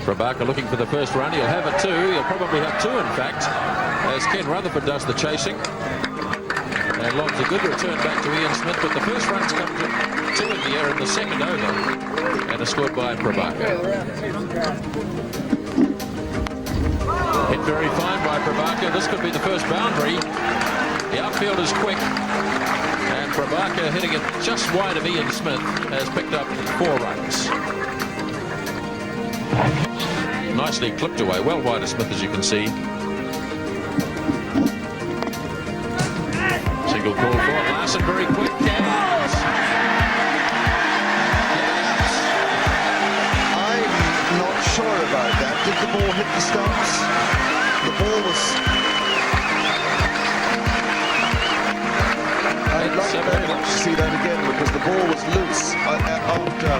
Prabhakar looking for the first run. He'll have it too. He'll probably have two, in fact, as Ken Rutherford does the chasing. And lobs a good return back to Ian Smith, but the first run's come to two in the air in the second over, and a scored by Prabhakar. Hit very fine by Prabhakar. This could be the first boundary. The outfield is quick, and Prabhakar, hitting it just wide of Ian Smith, has picked up 4 runs. Nicely clipped away, well wide of Smith, as you can see. Single call for Larson, very quick. Yes. I'm not sure about that. Did the ball hit the stumps? The ball was... I'd like very much to see that again, because the ball was loose after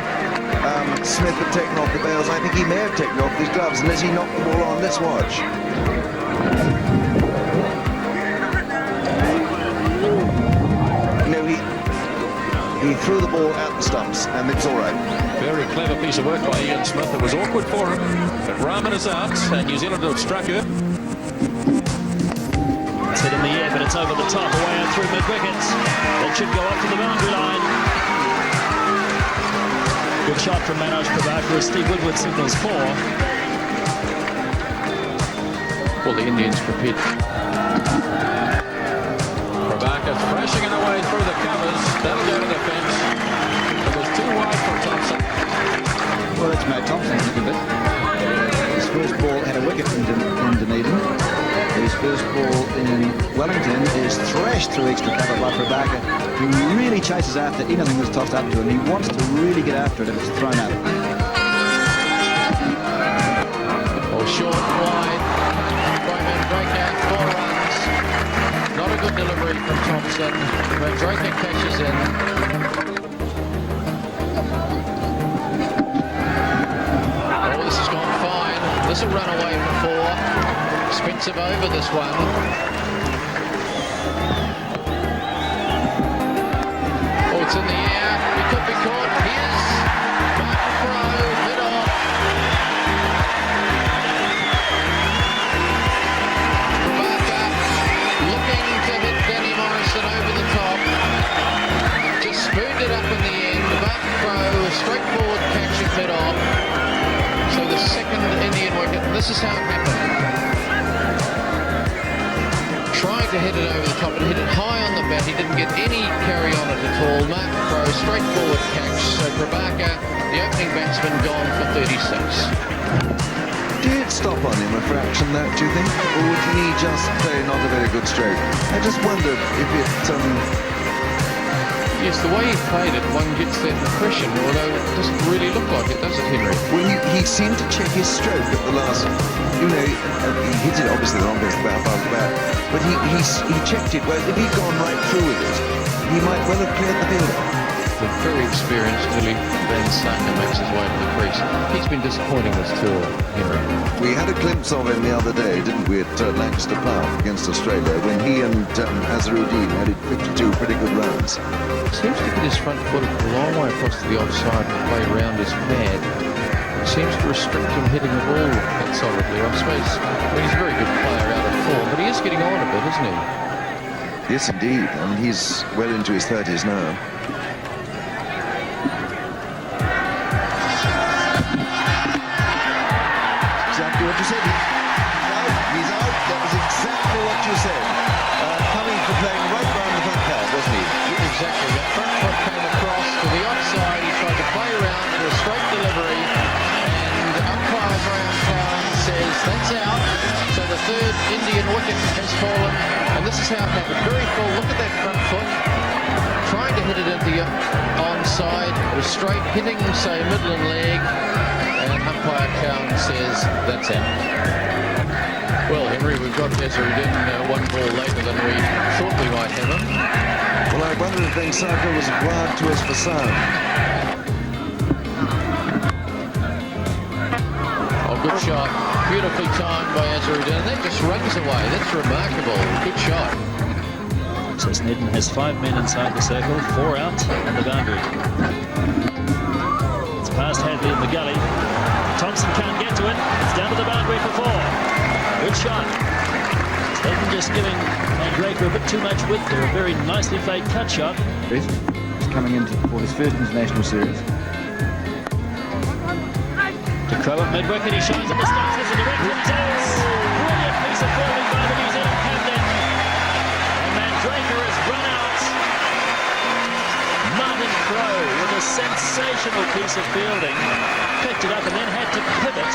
Smith had taken off the bails. I think he may have taken off his gloves unless he knocked the ball on. Let's watch. No, he threw the ball at the stumps, and it's all right. Very clever piece of work by Ian Smith. It was awkward for him, but Rahman is out, and New Zealand have struck her. It's hit in the air, but it's over the top, away and through mid-wickets. It should go up to the boundary line. Good shot from Manoj Prabhakar as Steve Woodward signals 4. Well, the Indians prepared. Prabhakar thrashing it away through the covers. That'll go to the fence. It was too wide for Thompson. Well, it's Matt Thompson a little bit. His first ball had a wicket in Dunedin. His first ball in Wellington is thrashed through extra cover by Prabhakar, who really chases after anything that's tossed up to him. He wants to really get after it if it's thrown out. Oh, short, wide. Manjrekar, 4 runs. Not a good delivery from Thompson. Manjrekar catches in. Oh, this has gone fine. This will run away for 4. Expensive over this one. Oh, it's in the air. He could be caught. He is. Back throw, mid off. Prabhakar looking to hit Danny Morrison over the top. Just spooned it up in the end. Back throw, a straightforward catch at mid off. So the second Indian wicket. This is how it happened. Trying to hit it over the top and hit it high on the bat. He didn't get any carry on it at all. Mark throw, straightforward catch. So Prabhakar, the opening batsman, gone for 36. Did it stop on him a fraction, that, do you think? Or would he just play not a very good stroke? I just wondered if it... Yes, the way he played it, one gets that impression, although it doesn't really look like it, does it, Henry? Well, he seemed to check his stroke at the last... You know, he hit it obviously the wrong bit above the bat, but he checked it. Well, if he'd gone right through with it, he might well have cleared the field. The very experienced Willie Van Sutton makes his way to the crease. He's been disappointing this tour, Henry. We had a glimpse of him the other day, didn't we, at Lancaster Park against Australia, when he and Azharuddin added 52 pretty good runs. Seems to get his front foot a long way across to the offside and play around his pad. It seems to restrict him hitting the ball that solidly. I suppose he's a very good player out of form, but he is getting on a bit, isn't he? Yes, indeed. I mean, he's well into his 30s now. Exactly what you said. He's out. That was exactly what you said. Coming for playing right round the front pad, wasn't he? Exactly. That front foot came across to the offside. He tried to play around for a straight delivery. And umpire Graham Cowan says that's out. So the third Indian wicket has fallen. And this is how it happened. Very full. Look at that front foot. Trying to hit it into the onside. It was straight, hitting, say, middle and leg. And umpire Cowan says that's out. Well, Henry, we've got Azharuddin 1 ball later than we thought we might have him. Well, I wonder if Vengsaka was wired to us for sound. Oh, good shot. Beautifully timed by Azharuddin. And that just runs away. That's remarkable. Good shot. So Snedden has 5 men inside the circle, 4 out on the boundary. It's past Hadlee in the gully. Thompson can't get to it. It's down to the boundary for 4. Good shot. Snedden just giving Manjrekar a bit too much width there. A very nicely played cut shot. He's coming in for his first international series. To Crow at mid-wicket, he shines at the stumps as a direct hit. Brilliant piece of fielding by the New Zealand captain. And Manjrekar has run out. Martin Crow with a sensational piece of fielding. Picked it up and then had to pivot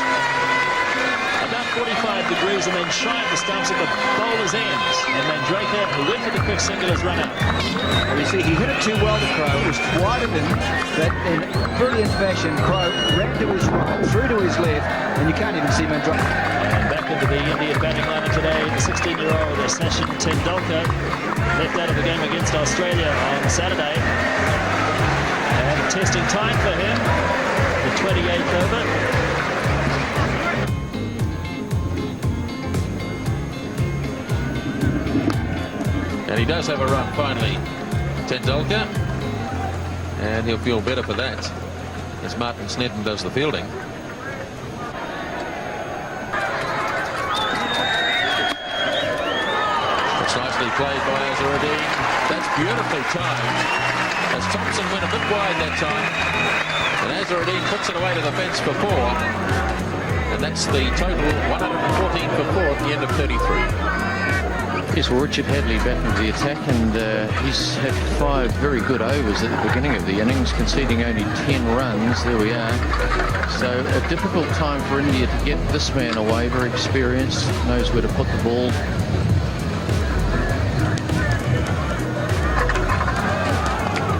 about 45 degrees and then try at the stumps at the bowler's ends. And Manjrekar, who went for the quick single, has run out. Well, you see, he hit it too well to Crow. It was wide of him, but in brilliant fashion, Crow ran to his right, through to his left, and you can't even see Manjrekar. And back into the Indian batting lineup today, the 16-year-old Snedden Tendulkar left out of the game against Australia on Saturday. And testing time for him, the 28th over. And he does have a run finally, Tendulkar, and he'll feel better for that as Martin Snedden does the fielding. It's nicely played by Azharuddin. That's beautifully timed as Thompson went a bit wide that time, and Azharuddin puts it away to the fence for 4, and that's the total 114 for 4 at the end of 33. Yes, well, Richard Hadlee back into the attack, and he's had 5 very good overs at the beginning of the innings, conceding only 10 runs. There we are. So a difficult time for India to get this man away. Very experienced, knows where to put the ball.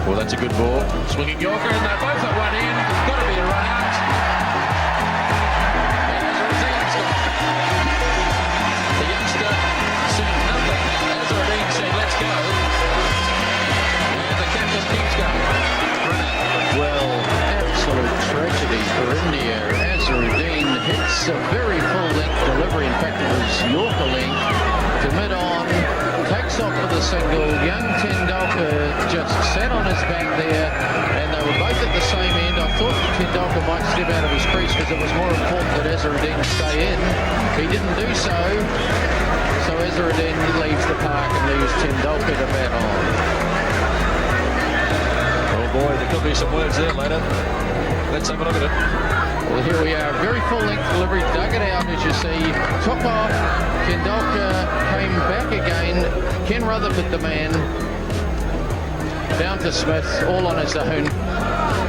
Well, that's a good ball. Swinging Yorker, and they're both at one end. It's got to be a run out. And Azharuddin's gone. The youngster said nothing. Azharuddin said, let's go. And the captain keeps going. Run out. Well, absolute tragedy for India. Azharuddin hits a very full-length delivery. In fact, it was Yorker length to mid-on. Takes off for the single. Young Tendulkar just sat on his back there, and they were both at the same end. I thought Tendulkar might step out of his crease because it was more important that Azharuddin stay in. He didn't do so. So Azharuddin leaves the park and leaves Tendulkar to bat on. Oh boy, there could be some words there later. Let's have a look at it. Well, here we are. Very full-length delivery. Dug it out, as you see. Took off. Tendulkar came back again. Ken Rutherford, the man. Down to Smith, all on his own.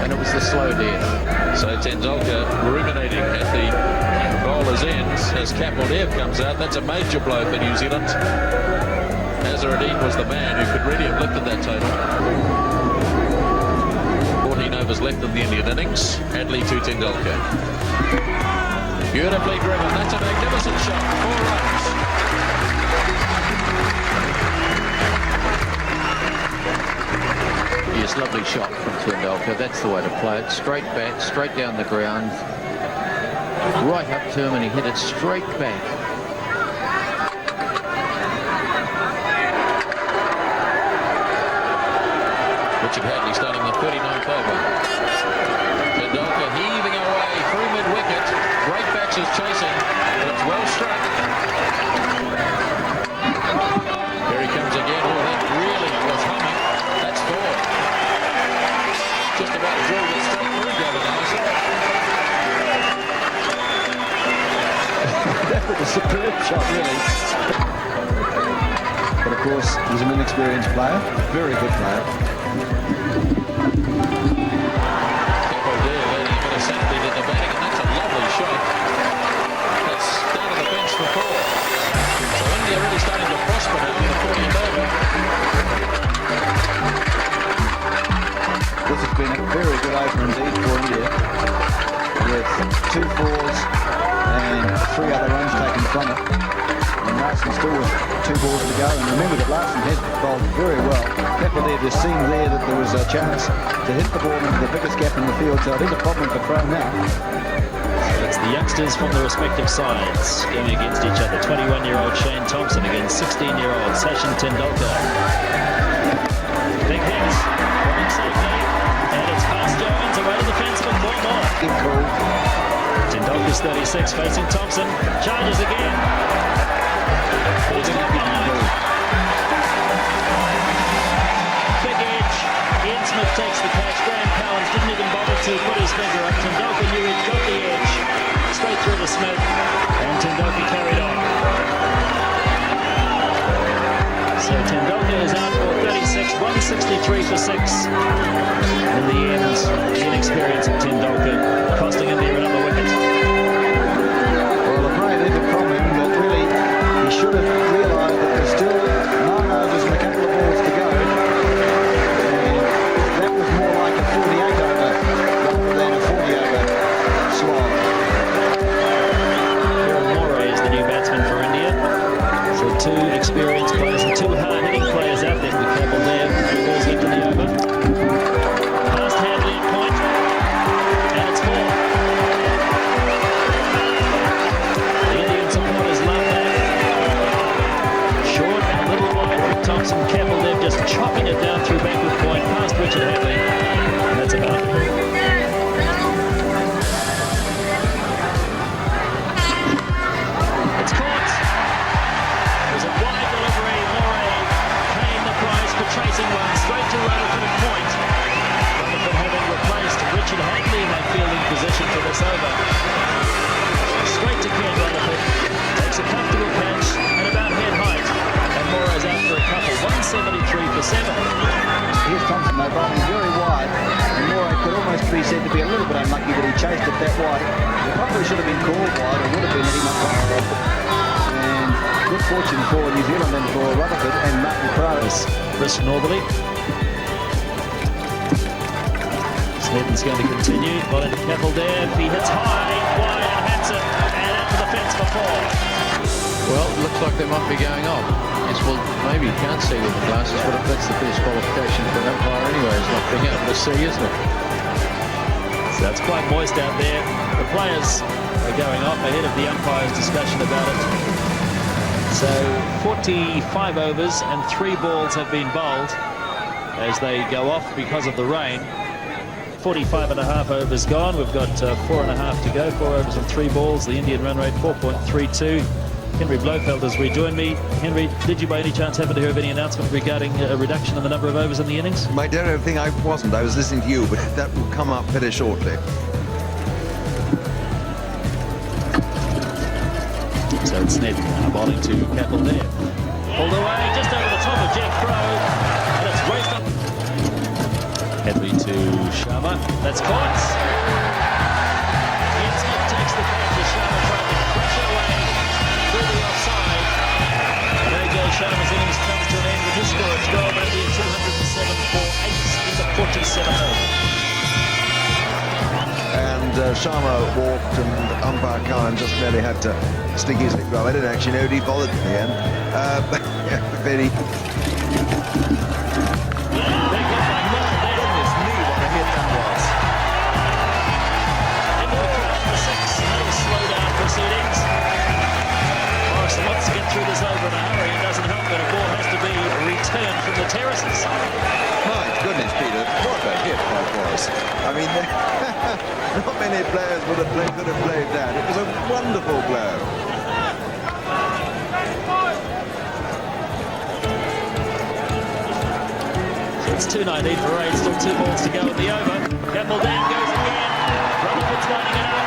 And it was the slow death. So Tendulkar ruminating at the bowler's ends as Kapil Dev comes out. That's a major blow for New Zealand. Azharuddin was the man who could really have lifted that total. 14 overs left in the Indian innings. Hadlee to Tendulkar. Beautifully driven. That's a magnificent shot. 4 runs. Yes, lovely shot from Tendulkar. That's the way to play it. Straight bat, straight down the ground. Right up to him, and he hit it straight back. Richard Hadlee starting the 39th over. Tendulkar heaving away through mid-wicket. Great bats is chasing, but it's well struck. Here he comes again. Oh, that really was humming. That's 4. Just about drilled it straight through, Gavin Allison. That was a superb shot, really. But of course, he's an inexperienced player, very good player. Kapil Dev leading a bit of sanity to the batting, and that's a lovely shot. That's down to the bench for 4. So India really starting to prosper now in the 40th over. This has been a very good over indeed for India, with 2 fours and 3 other runs taken from it. And Larson still with 2 balls to go. And remember that Larson has bowled very well. Kapil Dev just seemed there that there was a chance to hit the ball into the biggest gap in the field. So it is a problem for Crow now. So it's the youngsters from the respective sides going against each other. 21-year-old Shane Thompson against 16-year-old Sachin Tendulkar. Big hit, running safely, and it's past Jones, away to the fence for 4 more. Tendulkar's 36, facing Thompson, charges again. Big edge, Ian Smith takes the catch. Graham Cowans didn't even bother to put his finger up. Tendulkar knew he'd got the edge, straight through to Smith, and Tendulkar carried on. So Tendulkar is out for 36, 163 for 6. In the end, the inexperience of Tendulkar costing him there another wicket. Well, a brave effort from him, but really he should have realised that there's still 9 overs and a couple of balls to go. And that was more like a 48 over rather than a 40 over slog. Moore is the new batsman for India. So 2 experienced players and 2 hard-hitting players out there with Kapil Dev. 3 balls left in the over. Past Hadlee at point, and it's 4. The Indian supporters love that. Short and a little wide from Thompson. Kapil Dev just chopping it down through backward point past Richard Hadlee. And that's about it. It's caught. There's a wide delivery. Moray paying the price for tracing one straight to Rutherford at point. Rutherford having replaced Richard Hadlee in that fielding position for this over. Straight to Ken Rutherford. Takes a comfortable catch and about head height. And Moray's out for a couple. 173 for 7. Here's Thompson, though, bowling very wide, and Moray could almost be said to be a little bit unlucky that he chased it that wide. It probably should have been called wide, or would have been that he must have. And good fortune for New Zealand and for Rutherford and Martin Crowe. Risk Northerly. Snedden's going to continue. Well, into Kapil Dev. He hits high, wide, and hits it. And out to the fence for 4. Well, it looks like they might be going on. Yes, well, maybe you can't see with the glasses, but that's the first qualification for an umpire anyway, is not being able to see, isn't it? So it's quite moist out there. The players are going off ahead of the umpire's discussion about it. So 45 overs and 3 balls have been bowled as they go off because of the rain. 45 and a half overs gone. We've got 4 and a half to go. 4 overs and 3 balls. The Indian run rate 4.32. Henry Blofeld has rejoined me. Henry, did you by any chance happen to hear of any announcement regarding a reduction in the number of overs in the innings? My dear thing, I wasn't. I was listening to you, but that will come up very shortly. So it's Snedden bowling to Kapil Dev. Pulled away just over the top of Jack Crowe, and it's raced up. Hadlee to Sharma. That's caught. Ian Smith takes the catch as Sharma tried to crush it away through the offside. And there goes Sharma's innings, comes to an end with his score. It's gone only 207 for 8 in the 47 over. And Sharma walked, and umpire Khan just merely had to stick his finger up. I didn't actually know he bothered in the end. Very... Morrison wants to get through this over in a hurry. It doesn't help, but a ball has to be returned from the terraces. My goodness, Peter, what a hit by Morris. I mean, not many players could have played that. It was a wonderful blow. So it's 2.19 for 8, still 2 balls to go in the over. Kapil Dev goes again. Rutherford's lining it up.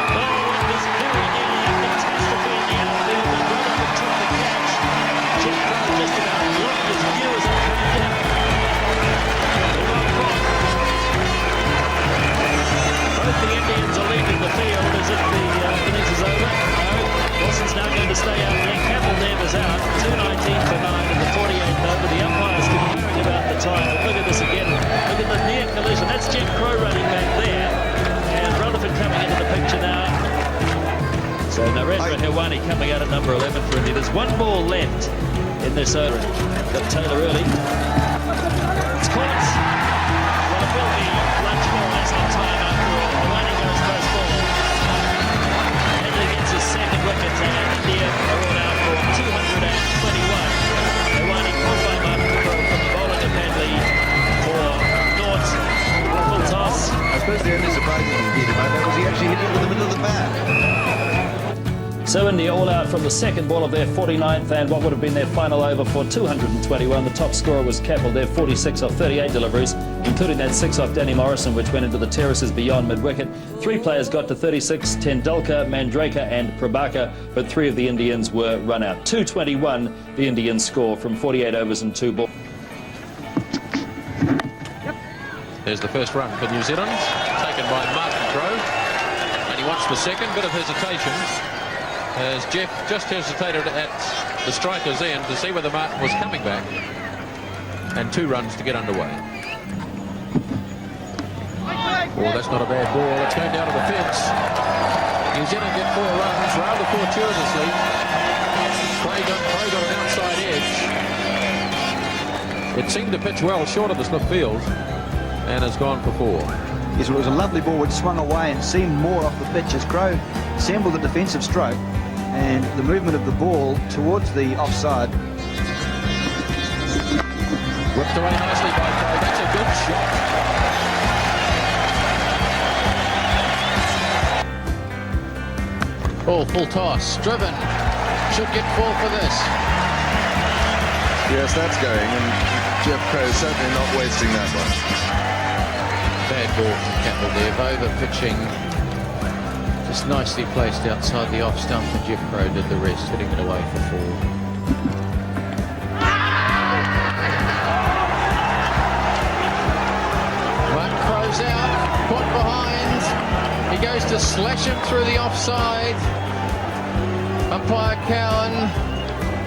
Oh, it was very nearly a catastrophe in the outfield, and Rutherford took the catch. Jack Crowe just about blocked his view as it came in. Both the Indians are leaving the field as if the innings is over. No, Wilson's now going to stay out there. Kapil Dev is out. 2.19 for 9 in the 48th over. The umpire's comparing about the time. But look at this again. Look at the near collision. That's Jack Crowe running back there. And Rutherford coming into the picture now. So Narendra Hewani coming out at number 11 for India. There's 1 ball left in this over. Got Taylor early. It's caught. Well, it will be lunch ball. That's on time after all. Hewani goes first ball. suppose the only surprising thing he did about that was he actually hit it with the middle of the bat. So India all out from the second ball of their 49th and what would have been their final over for 221. The top scorer was Kapil Dev, 46 off 38 deliveries, including that 6 off Danny Morrison, which went into the terraces beyond mid-wicket. 3 players got to 36, Tendulkar, Manjrekar and Prabhakar, but 3 of the Indians were run out. 221, the Indians score from 48 overs and 2 balls. There's the first run for New Zealand, taken by Martin Crowe, and he wants the second. Bit of hesitation, as Jeff just hesitated at the striker's end to see whether Martin was coming back, and 2 runs to get underway. Oh, that's not a bad ball. It's going down to the fence. New Zealand get 4 runs rather fortuitously. Crowe got an outside edge. It seemed to pitch well short of the slip field and has gone for 4. Yes, well, it was a lovely ball which swung away and seemed more off the pitch as Crowe assembled the defensive stroke, and the movement of the ball towards the offside. Whipped away nicely by Crowe. That's a good shot. Ball full toss, driven. Should get 4 for this. Yes, that's going, and Jeff Crowe certainly not wasting that one. Bad ball from Kapil Dev, over pitching. Just nicely placed outside the off stump, and Jeff Crowe did the rest, hitting it away for 4. Martin Crowe's out, put behind. He goes to slash him through the offside. Umpire Cowan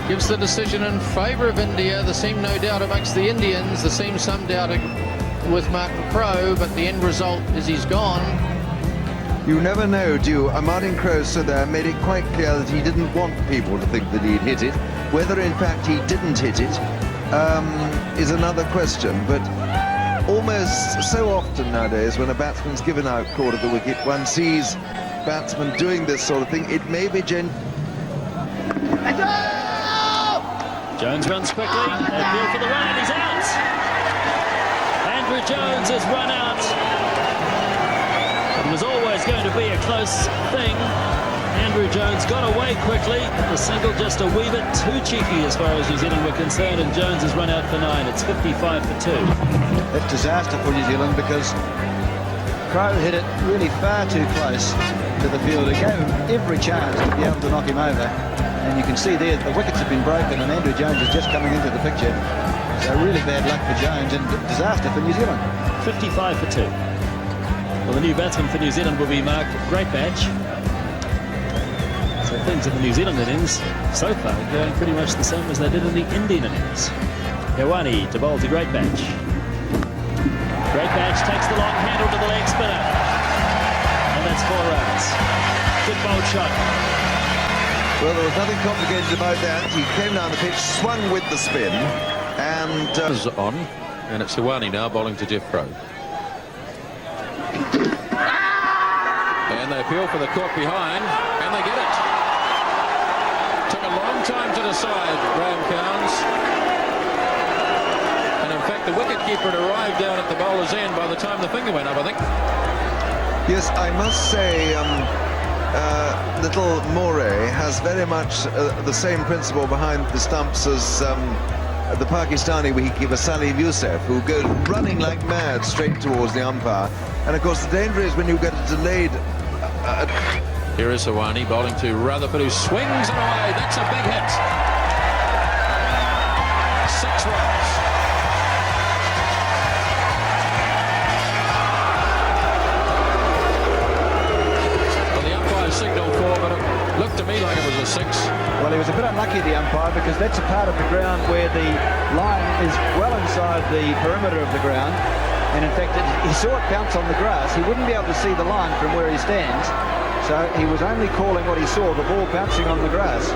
gives the decision in favour of India. There seemed no doubt amongst the Indians. There seems some doubt with Martin Crowe, but the end result is he's gone. You never know, do you? Martin Crowe stood there and made it quite clear that he didn't want people to think that he'd hit it. Whether in fact he didn't hit it is another question, but almost so often nowadays when a batsman's given out caught at the wicket, one sees batsmen doing this sort of thing. It may be Jones runs quickly, they appeal for the run and he's out. Andrew Jones has run out. It was always going to be a close thing. Andrew Jones got away quickly. The single just a wee bit too cheeky as far as New Zealand were concerned, and Jones has run out for 9. It's 55 for 2. That's disaster for New Zealand because Crowe hit it really far too close to the fielder. Gave him every chance to be able to knock him over. And you can see there the wickets have been broken and Andrew Jones is just coming into the picture. So really bad luck for Jones and disaster for New Zealand. 55 for 2. Well, the new batsman for New Zealand will be Mark Greatbatch. So things in the New Zealand innings so far going pretty much the same as they did in the Indian innings. Hewani to bowl to Greatbatch. Greatbatch takes the long handle to the leg spinner. And that's 4 runs. Good bowled shot. Well, there was nothing complicated about that. He came down the pitch, swung with the spin, and... Is on, and it's Hewani now bowling to Jeff Crowe. And they appeal for the caught behind, and they get it. Took a long time to decide, Graham Cowans. And in fact, the wicketkeeper had arrived down at the bowler's end by the time the finger went up, I think. Yes, I must say, little Moray has very much the same principle behind the stumps as the Pakistani wicketkeeper Salim Youssef, who goes running like mad straight towards the umpire. And of course, the danger is when you get a delayed... Here is Hewani bowling to Rutherford, who swings it away. That's a big hit. 6 runs. Well, the umpire signaled 4, but it looked to me like it was a 6. Well, he was a bit unlucky, the umpire, because that's a part of the ground where the line is well inside the perimeter of the ground. And in fact, he saw it bounce on the grass. He wouldn't be able to see the line from where he stands. So he was only calling what he saw, the ball bouncing on the grass.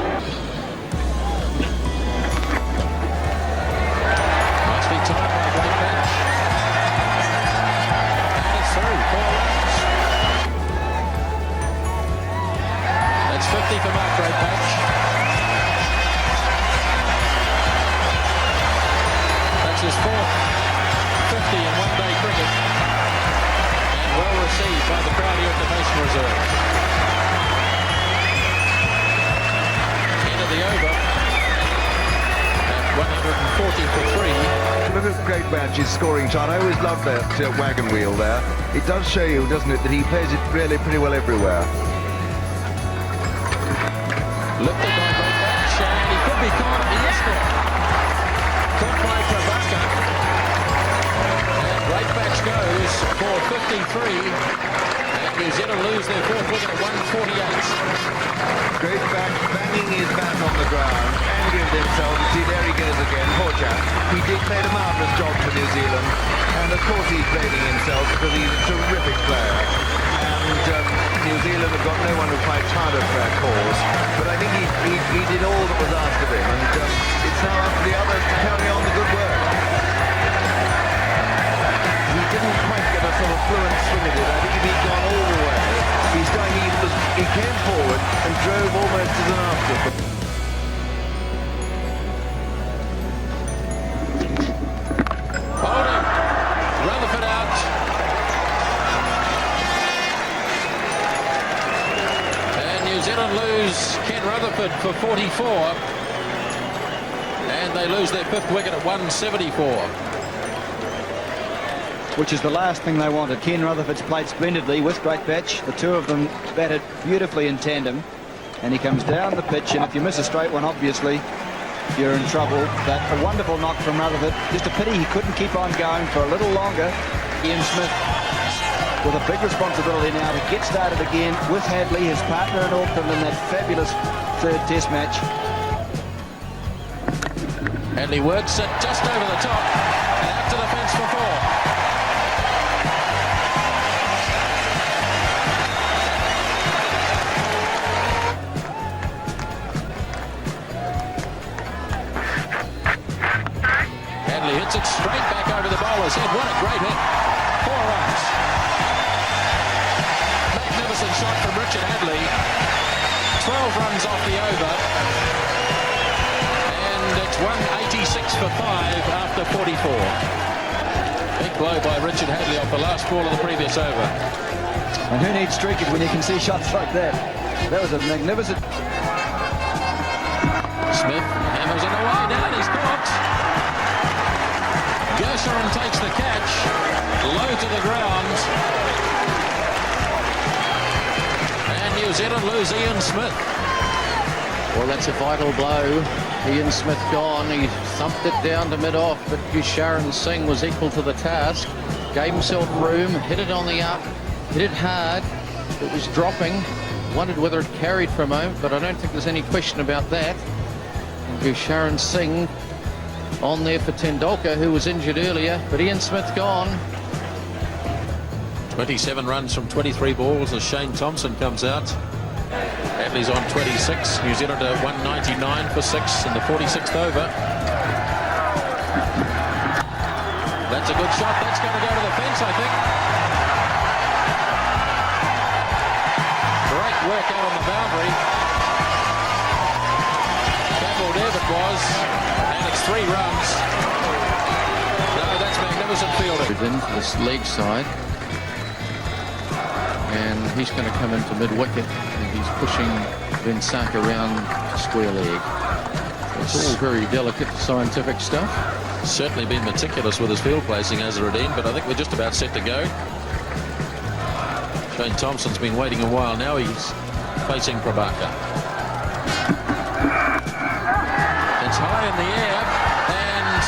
Nicely timed by Greatbatch. And it's through, 4 runs. That's 50 for Mark Greatbatch. That's his 4th 50 in one-day cricket. And well look at Greatbatch's scoring shot. I always love that wagon wheel there. It does show you, doesn't it, that he plays it really pretty well everywhere. Lifted by Greatbatch, and he could be caught. He is there. Caught by Prabhakar. And Greatbatch goes for 53. And New Zealand lose their fourth wicket at 148. Greatbatch banging his bat on the ground, angry with himself. You see, there he goes again, poor chap. He did made a marvellous job for New Zealand, and of course he's blaming himself because he's a terrific player. And New Zealand have got no one who fights harder for their cause. But I think he did all that was asked of him, and it's now up to the others to carry on the good work. He didn't quite get a sort of fluent swing at it. I think if he'd gone all the way, he came forward and drove almost as an afterthought. Holding. Rutherford out. And New Zealand lose Ken Rutherford for 44. And they lose their fifth wicket at 174. Which is the last thing they wanted. Ken Rutherford's played splendidly with Greatbatch. The two of them batted beautifully in tandem. And he comes down the pitch, and if you miss a straight one, obviously, you're in trouble. But a wonderful knock from Rutherford. Just a pity he couldn't keep on going for a little longer. Ian Smith with a big responsibility now to get started again with Hadlee, his partner in Auckland, in that fabulous third test match. Hadlee works it just over the top and out to the fence for four. Hadlee hits it straight back over the bowler's head. What a great hit. 4 runs. Magnificent shot from Richard Hadlee. 12 runs off the over. It's 186 for 5 after 44. Big blow by Richard Hadlee off the last ball of the previous over. And who needs streakers when you can see shots like that? That was a magnificent... Smith hammers it away now, and he's caught. Gershon takes the catch, low to the ground. And New Zealand lose Ian Smith. Well, that's a vital blow. Ian Smith gone. He thumped it down to mid-off, but Sharon Singh was equal to the task. Gave himself room, hit it on the up, hit it hard. It was dropping. Wondered whether it carried for a moment, but I don't think there's any question about that. Sharon Singh on there for Tendulkar, who was injured earlier, but Ian Smith gone. 27 runs from 23 balls as Shane Thompson comes out. Hadlee's on 26. New Zealand are 199 for 6 in the 46th over. That's a good shot. That's going to go to the fence, I think. Great work out on the boundary. Kapil Dev it was, and it's 3 runs. No, that's magnificent fielding. Into this leg side. And he's going to come into mid-wicket, and he's pushing Vinsaka around square leg. It's all very delicate, scientific stuff. Certainly been meticulous with his field placing, Azharuddin, but I think we're just about set to go. Shane Thompson's been waiting a while now. He's facing Prabhakar. It's high in the air, and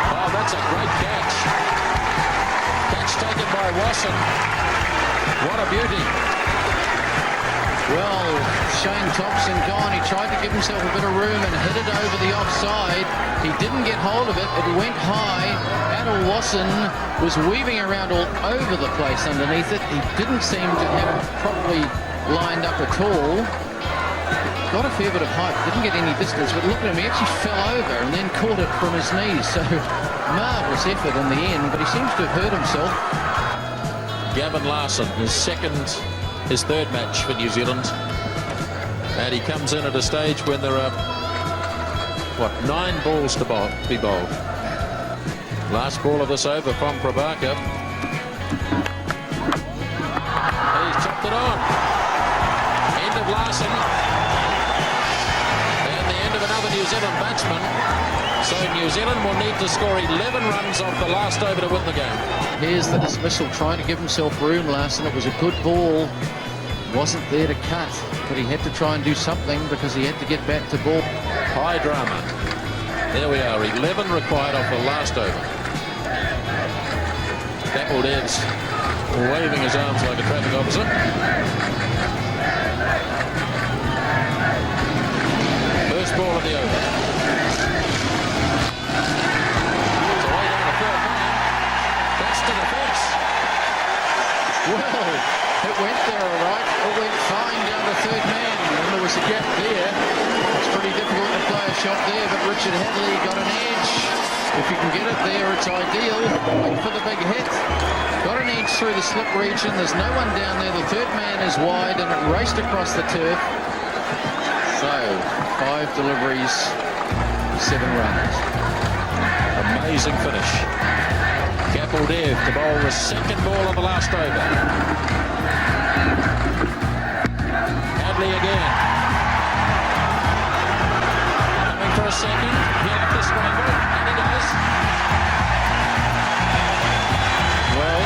oh, that's a great catch. Catch taken by Wasson. What a beauty. Well, Shane Thompson gone. He tried to give himself a bit of room and hit it over the offside. He didn't get hold of it. It went high. Adil Wasson was weaving around all over the place underneath it. He didn't seem to have it properly lined up at all. Got a fair bit of height. Didn't get any distance, but look at him. He actually fell over and then caught it from his knees. So, marvellous effort in the end, but he seems to have hurt himself. Gavin Larson, his third match for New Zealand, and he comes in at a stage when there are 9 balls to be bowled. Last ball of this over from Prabhakar. He's chopped it on. End of Larson, and the end of another New Zealand batsman. So New Zealand will need to score 11 runs off the last over to win the game. Here's the dismissal, trying to give himself room last, and it was a good ball. Wasn't there to cut, but he had to try and do something because he had to get back to ball. High drama. There we are, 11 required off the last over. Kapil Dev's waving his arms like a traffic officer. First ball of the over. It's away down the third man. That's to the fence. Well, it went there all right. It went fine down the third man, and there was a gap there. It's pretty difficult to play a shot there, but Richard Hadlee got an edge. If you can get it there, it's ideal. Wait for the big hit. Got an edge through the slip region. There's no one down there. The third man is wide, and it raced across the turf. So, 5 deliveries, 7 runs. Amazing finish. Kapil Dev to bowl the second ball of the last over. Hadlee again. Coming for a second. He'll have to scramble, and he does. Well,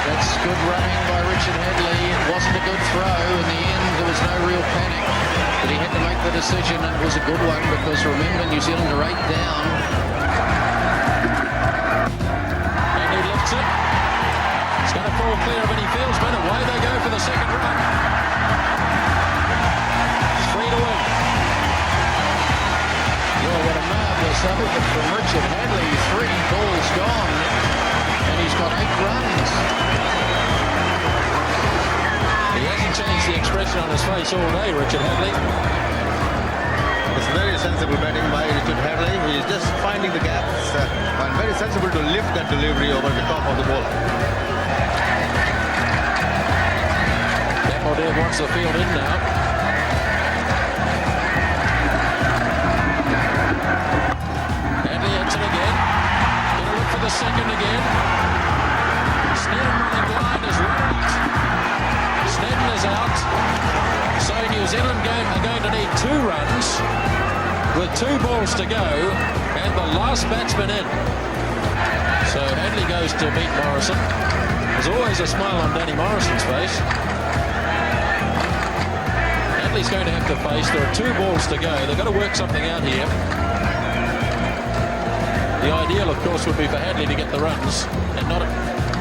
that's good running by Richard Hadlee. It wasn't a good throw. In the end, there was no real panic. But he had to make the decision, and it was a good one because, remember, New Zealand are 8 down. It. It's going to fall clear of any fieldsman. Away they go for the second run. 3 to win. Well, what a marvellous effort from Richard Hadlee. 3 balls gone, and he's got 8 runs. He hasn't changed the expression on his face all day, Richard Hadlee. It's very sensible batting by Richard Hadlee. He is just finding the gaps and very sensible to lift that delivery over the top of the ball. Kapil Dev wants the field in now. Hadlee hits it again. Gonna look for the second again. Snedden running blind is right. Snedden is out. So New Zealand are going to need 2 runs with 2 balls to go and the last batsman in. So Hadlee goes to meet Morrison. There's always a smile on Danny Morrison's face. Hadlee's going to have to face, there are 2 balls to go. They've got to work something out here. The ideal, of course, would be for Hadlee to get the runs and not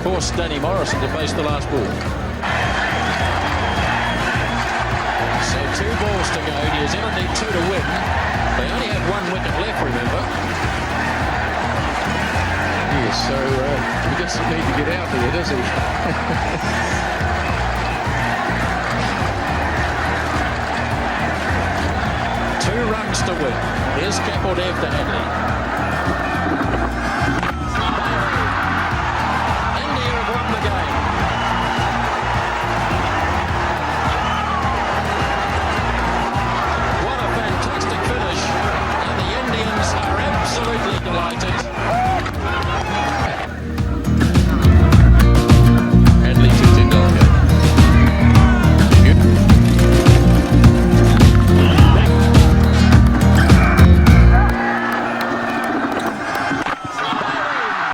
force Danny Morrison to face the last ball. So 2 balls to go. New Zealand need 2 to win. They only have 1 wicket left, remember. Yes, so he doesn't need to get out there, does he? 2 runs to win. Here's Kapil Dev to Hadlee.